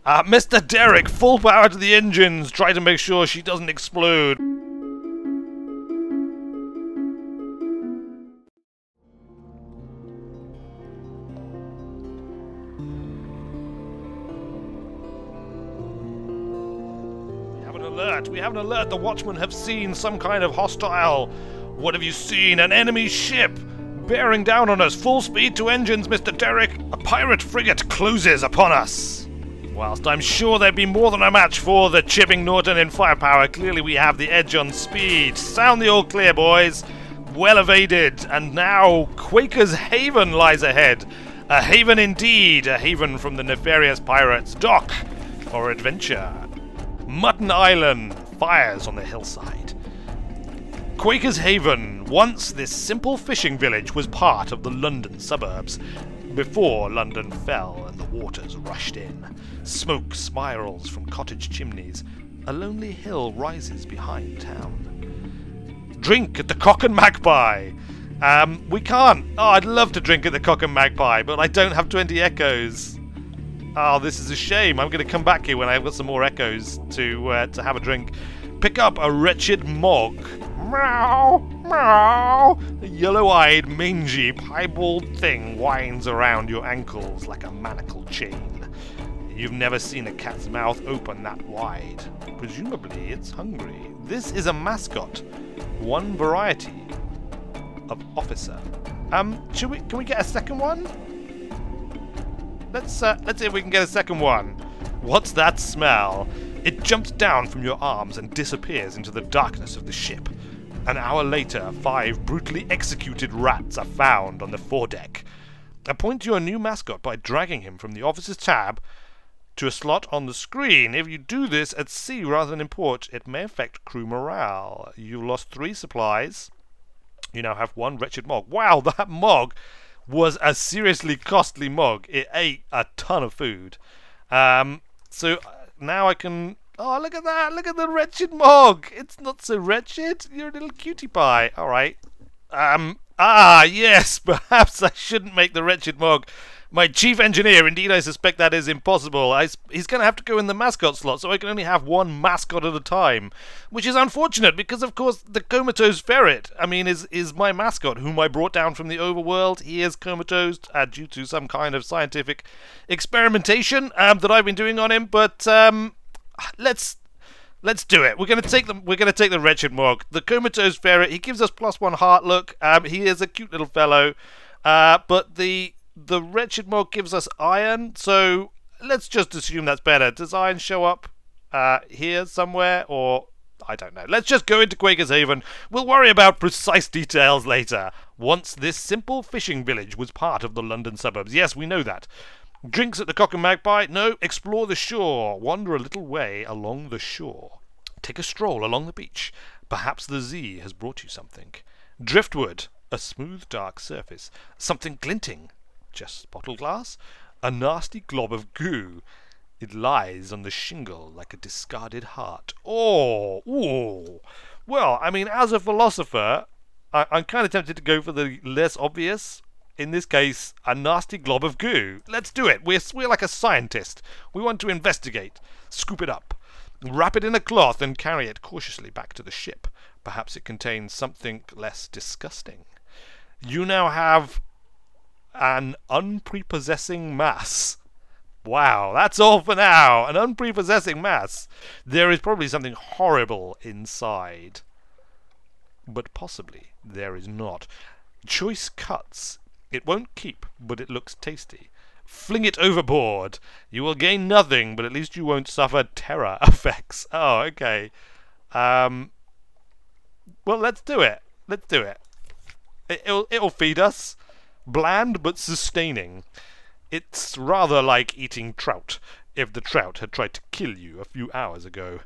Mr. Derek, full power to the engines. Try to make sure she doesn't explode. We have an alert. The watchmen have seen some kind of hostile. What have you seen? An enemy ship bearing down on us. Full speed to engines, Mr. Derek. A pirate frigate closes upon us. Whilst I'm sure they'd be more than a match for the Chipping Norton in firepower, clearly we have the edge on speed. Sound the all clear, boys. Well evaded. And now Quaker's Haven lies ahead. A haven indeed. A haven from the nefarious pirates. Dock for adventure. Mutton Island fires on the hillside. Quaker's Haven. Once this simple fishing village was part of the London suburbs, before London fell and the waters rushed in. Smoke spirals from cottage chimneys. A lonely hill rises behind town. Drink at the Cock and Magpie. We can't. Oh, I'd love to drink at the Cock and Magpie, but I don't have 20 echoes. Oh, this is a shame. I'm going to come back here when I've got some more echoes to have a drink. Pick up a wretched mog. Meow, meow. A yellow-eyed, mangy, piebald thing winds around your ankles like a manacle chain. You've never seen a cat's mouth open that wide. Presumably, it's hungry. This is a mascot. One variety of officer. Can we get a second one? Let's see if we can get a second one. What's that smell? It jumps down from your arms and disappears into the darkness of the ship. An hour later, 5 brutally executed rats are found on the foredeck. Appoint your new mascot by dragging him from the officer's tab to a slot on the screen. If you do this at sea rather than in port, it may affect crew morale. You've lost 3 supplies. You now have 1 wretched mog. Wow, that mog was a seriously costly mog. It ate a ton of food. So now I can... Oh, look at that! Look at the wretched mog! It's not so wretched. You're a little cutie pie. Alright. Yes! Perhaps I shouldn't make the wretched mog my chief engineer. Indeed, I suspect that is impossible. He's going to have to go in the mascot slot, so I can only have 1 mascot at a time. Which is unfortunate, because of course the comatose ferret, I mean, is my mascot, whom I brought down from the overworld. He is comatose due to some kind of scientific experimentation that I've been doing on him. But let's do it. We're going to take the wretched mog, the comatose ferret. He gives us +1 heart look. He is a cute little fellow, but the wretched mog gives us iron, so let's just assume that's better. Does iron show up here somewhere, or I don't know. Let's just go into Quaker's Haven. We'll worry about precise details later. Once this simple fishing village was part of the London suburbs. Yes, we know that. Drinks at the Cock and Magpie? No, explore the shore. Wander a little way along the shore. Take a stroll along the beach. Perhaps the Zee has brought you something. Driftwood, a smooth dark surface. Something glinting. Just bottle glass? A nasty glob of goo. It lies on the shingle like a discarded heart. Oh, ooh. Well, I mean, as a philosopher, I'm kind of tempted to go for the less obvious. In this case, a nasty glob of goo. Let's do it. We're like a scientist. We want to investigate. Scoop it up. Wrap it in a cloth and carry it cautiously back to the ship. Perhaps it contains something less disgusting. You now have an unprepossessing mass. Wow, that's all for now. An unprepossessing mass. There is probably something horrible inside. But possibly there is not. Choice cuts. It won't keep, but it looks tasty. Fling it overboard. You will gain nothing, but at least you won't suffer terror effects. Oh, okay. Well, let's do it. Let's do it. It'll feed us. Bland but sustaining. It's rather like eating trout, if the trout had tried to kill you a few hours ago.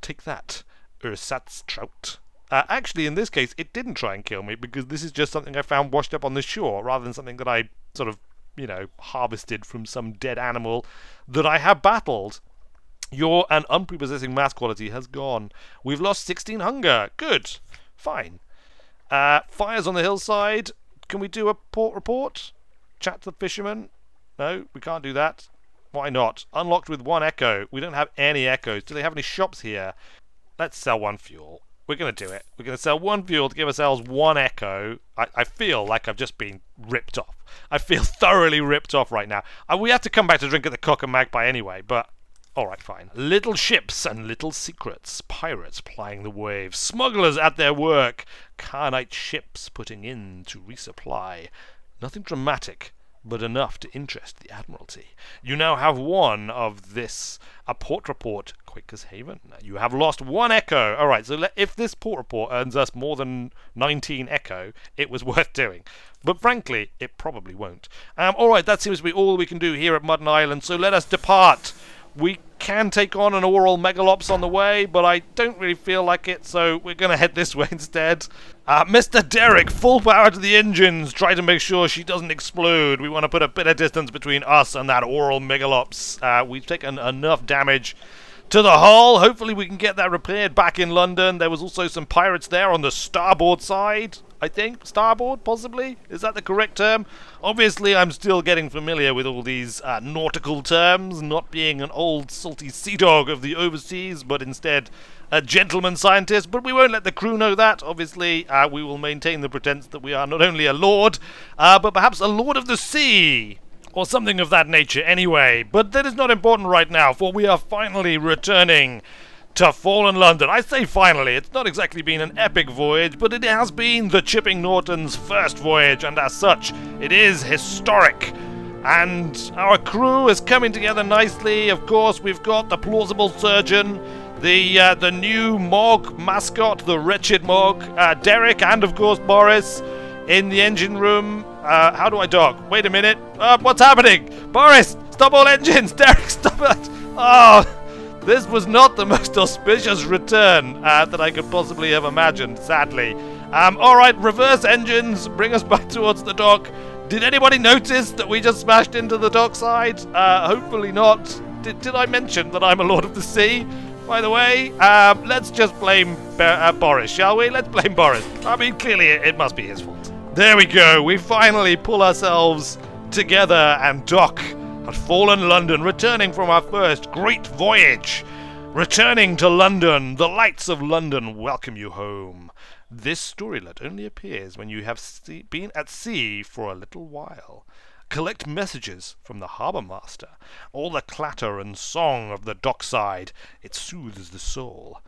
Take that, ersatz trout. Actually, in this case, it didn't try and kill me, because this is just something I found washed up on the shore, rather than something that I sort of, you know, harvested from some dead animal that I have battled. Your and unprepossessing mass quality has gone. We've lost 16 hunger. Good. Fine. Fires on the hillside. Can we do a port report? Chat to the fisherman? No, we can't do that. Why not? Unlocked with 1 echo. We don't have any echoes. Do they have any shops here? Let's sell 1 fuel. We're going to do it. We're going to sell 1 fuel to give ourselves 1 echo. I feel like I've just been ripped off. I feel thoroughly ripped off right now. We have to come back to drink at the Cock and Magpie anyway, but alright, fine. Little ships and little secrets. Pirates plying the waves. Smugglers at their work. Carnite ships putting in to resupply. Nothing dramatic, but enough to interest the Admiralty. You now have 1 of this, a port report, Quaker's Haven. You have lost 1 echo. Alright, so if this port report earns us more than 19 echo, it was worth doing. But frankly, it probably won't. Alright, that seems to be all we can do here at Mutton Island, so let us depart. We can take on an oral megalops on the way, but I don't really feel like it, so we're going to head this way instead. Mr. Derek, full power to the engines. Try to make sure she doesn't explode. We want to put a bit of distance between us and that oral megalops. We've taken enough damage to the hull. Hopefully we can get that repaired back in London. There was also some pirates there on the starboard side, I think. Starboard, possibly? Is that the correct term? Obviously, I'm still getting familiar with all these nautical terms, not being an old salty sea dog of the overseas, but instead a gentleman scientist. But we won't let the crew know that. Obviously, we will maintain the pretense that we are not only a lord, but perhaps a lord of the sea. Or something of that nature anyway. But that is not important right now, for we are finally returning to fallen London. I say finally, it's not exactly been an epic voyage, but it has been the Chipping Norton's first voyage, and as such, it is historic. And our crew is coming together nicely. Of course, we've got the plausible surgeon, the new Mog mascot, the wretched Mog, Derek, and of course Boris in the engine room. How do I dock? Wait a minute. What's happening? Boris, stop all engines. Derek, stop it. Oh, this was not the most auspicious return that I could possibly have imagined, sadly. Alright, reverse engines. Bring us back towards the dock. Did anybody notice that we just smashed into the dockside? Hopefully not. Did I mention that I'm a Lord of the Sea? By the way, let's just blame Boris, shall we? Let's blame Boris. I mean, clearly it must be his fault. There we go. We finally pull ourselves together and dock at fallen London, returning from our first great voyage. Returning to London, the lights of London welcome you home. This storylet only appears when you have been at sea for a little while. Collect messages from the harbour master. All the clatter and song of the dockside. It soothes the soul.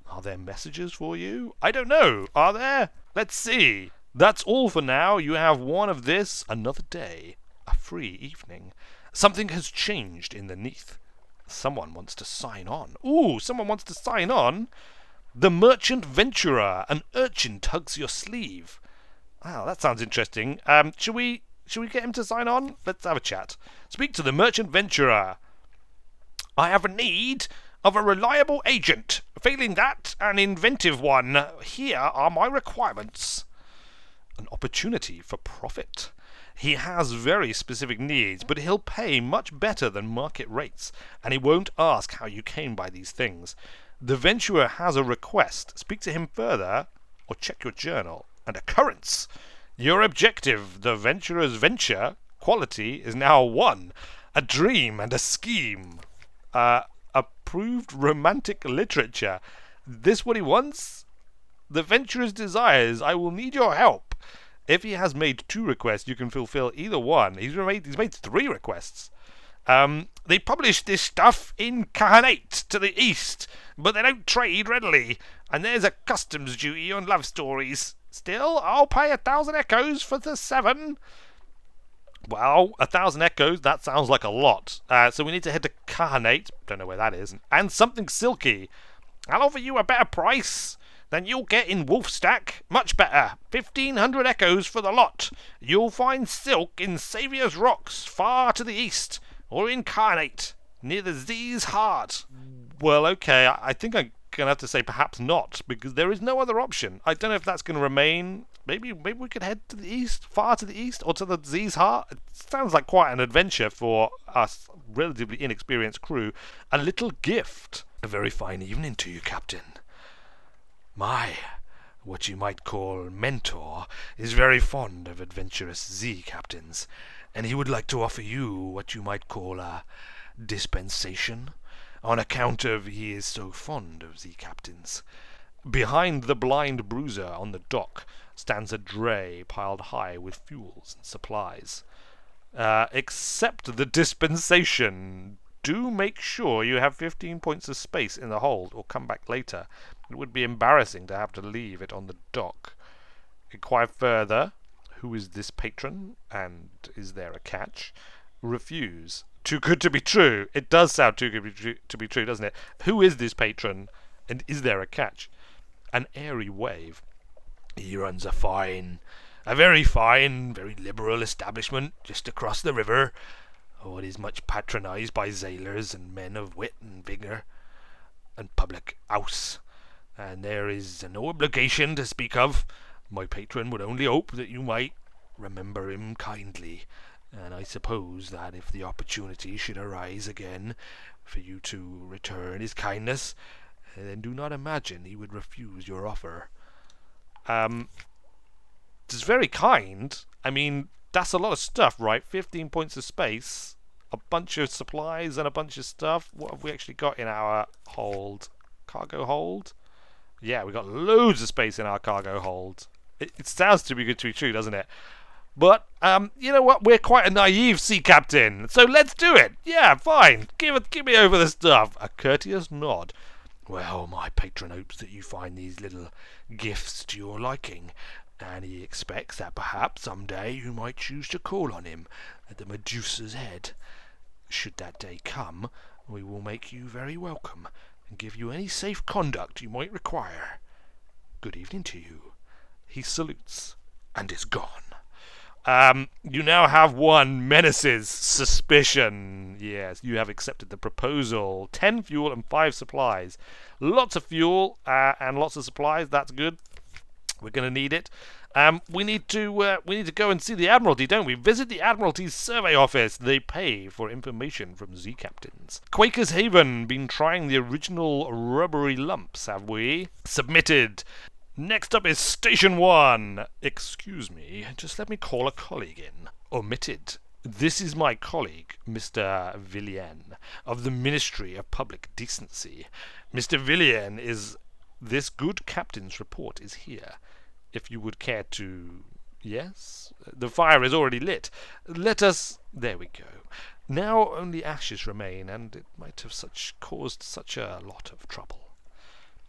Are there messages for you? I don't know. Are there? Let's see. That's all for now. You have 1 of this, another day, a free evening. Something has changed in the Neath. Someone wants to sign on. Ooh, someone wants to sign on? The Merchant Venturer. An urchin tugs your sleeve. Wow, that sounds interesting. Should we get him to sign on? Let's have a chat. Speak to the Merchant Venturer. I have a need of a reliable agent. Failing that, an inventive one. Here are my requirements. An opportunity for profit. He has very specific needs, but he'll pay much better than market rates, and he won't ask how you came by these things. The venturer has a request. Speak to him further, or check your journal. And occurrence. Your objective, the venturer's venture, quality is now 1. A dream and a scheme. Approved romantic literature. This what he wants? The venturer's desires. I will need your help. If he has made 2 requests, you can fulfill either one. He's made 3 requests. They publish this stuff in Carnate to the east, but they don't trade readily, and there's a customs duty on love stories. Still, I'll pay 1,000 echoes for the 7. Well, 1,000 echoes, that sounds like a lot. So we need to head to Carnate, don't know where that is, and something silky. I'll offer you a better price than you'll get in Wolfstack. Much better. 1,500 echoes for the lot. You'll find silk in Saviour's Rocks, far to the east, or in Carnate, near the Zee's Heart. Well, okay, I think I'm going to have to say perhaps not, because there is no other option. I don't know if that's going to remain. Maybe we could head to the east, far to the east, or to the Zee's Heart. It sounds like quite an adventure for us relatively inexperienced crew. A little gift. A very fine evening to you, Captain. My, what you might call mentor, is very fond of adventurous Zee Captains. and he would like to offer you what you might call a dispensation, on account of he is so fond of Zee Captains. Behind the blind bruiser on the dock stands a dray piled high with fuels and supplies. Accept the dispensation. Do make sure you have 15 points of space in the hold, or come back later. It would be embarrassing to have to leave it on the dock. Inquire further. Who is this patron, and is there a catch? Refuse. Too good to be true. It does sound too good to be true, doesn't it? Who is this patron, and is there a catch? An airy wave. He runs a very fine, very liberal establishment just across the river. Oh, it is much patronized by sailors and men of wit and vigour, and public house, and there is no obligation to speak of. My patron would only hope that you might remember him kindly, and I suppose that if the opportunity should arise again for you to return his kindness, then do not imagine he would refuse your offer. It's very kind. I mean, that's a lot of stuff, right? 15 points of space, a bunch of supplies and a bunch of stuff. What have we actually got in our hold? Cargo hold? Yeah, we got loads of space in our cargo hold. It sounds too good to be true, doesn't it? But, you know what? We're quite a naive sea captain, so let's do it. Yeah, fine. Give me over the stuff. A courteous nod. Well, my patron hopes that you find these little gifts to your liking, and he expects that perhaps some day you might choose to call on him at the Medusa's Head. Should that day come, we will make you very welcome and give you any safe conduct you might require. Good evening to you. He salutes and is gone. You now have 1 menaces suspicion. Yes, you have accepted the proposal. 10 fuel and 5 supplies. Lots of fuel and lots of supplies. That's good. We're going to need it. We need to go and see the Admiralty, don't we? Visit the Admiralty's survey office. They pay for information from Zee Captains. Quaker's Haven. Been trying the original rubbery lumps, have we? Submitted. Next up is Station 1. Excuse me, just let me call a colleague in. Omitted. This is my colleague, Mr. Villiers, of the Ministry of Public Decency. Mr. Villiers is... This good captain's report is here. If you would care to... Yes? The fire is already lit. Let us... There we go. Now only ashes remain, and it might have caused such a lot of trouble.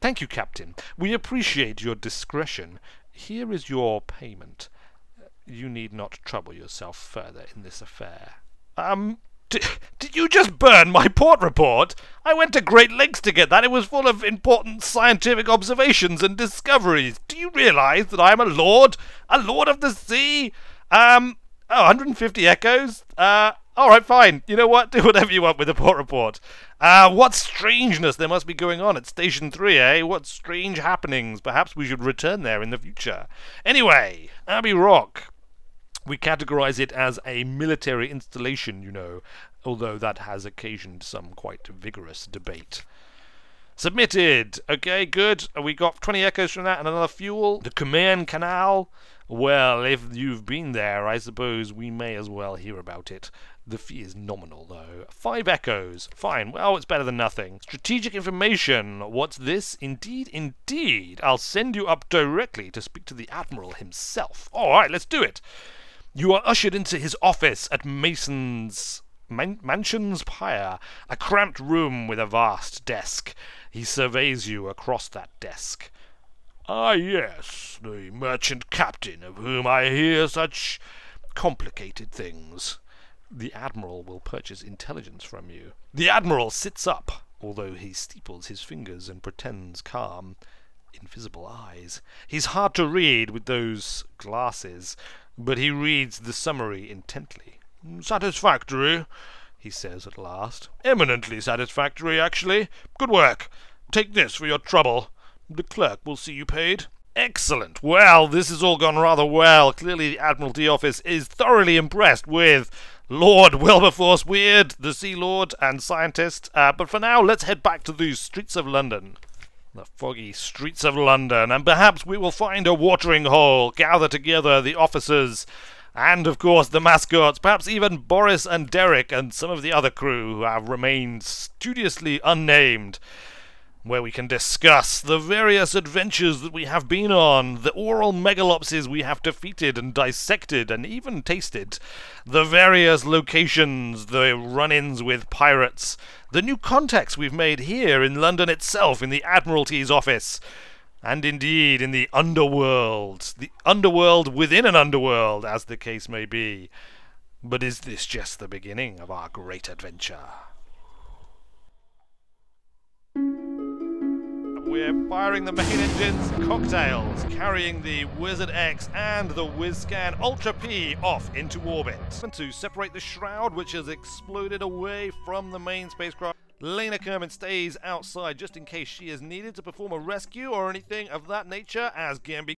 Thank you, Captain. We appreciate your discretion. Here is your payment. You need not trouble yourself further in this affair. Did you just burn my port report? I went to great lengths to get that. It was full of important scientific observations and discoveries. Do you realize that I am a lord? A lord of the sea? 150 echoes? Alright, fine. You know what? Do whatever you want with the port report. What strangeness there must be going on at Station 3, eh? What strange happenings. Perhaps we should return there in the future. Anyway, Abbey Rock. We categorize it as a military installation, you know, although that has occasioned some quite vigorous debate. Submitted. Okay, good. We got 20 echoes from that and another fuel. The Command Canal. Well, if you've been there, I suppose we may as well hear about it. The fee is nominal, though. 5 echoes. Fine. Well, it's better than nothing. Strategic information. What's this? Indeed, indeed. I'll send you up directly to speak to the Admiral himself. All right, let's do it. You are ushered into his office at Mason's... Mansion's Pyre, a cramped room with a vast desk. He surveys you across that desk. Ah, yes, the merchant captain of whom I hear such complicated things. The Admiral will purchase intelligence from you. The Admiral sits up, although he steeples his fingers and pretends calm. Invisible eyes. He's hard to read with those glasses, but he reads the summary intently. Satisfactory, he says at last. Eminently satisfactory, actually. Good work. Take this for your trouble. The clerk will see you paid. Excellent. Well, this has all gone rather well. Clearly the Admiralty office is thoroughly impressed with Lord Wilberforce Weird, the Sea Lord and scientist. But for now, let's head back to the streets of London. The foggy streets of London, and perhaps we will find a watering hole, gather together the officers And, of course, the mascots, perhaps even Boris and Derek and some of the other crew who have remained studiously unnamed, where we can discuss the various adventures that we have been on, the oral megalopses we have defeated and dissected and even tasted, the various locations, the run-ins with pirates, the new contacts we've made here in London itself in the Admiralty's office, and indeed in the underworld within an underworld, as the case may be. But is this just the beginning of our great adventure? We're firing the main engines, cocktails, carrying the Wizard X and the WizScan Ultra P off into orbit. And to separate the shroud, which has exploded away from the main spacecraft, Lena Kerman stays outside just in case she is needed to perform a rescue or anything of that nature as Gambi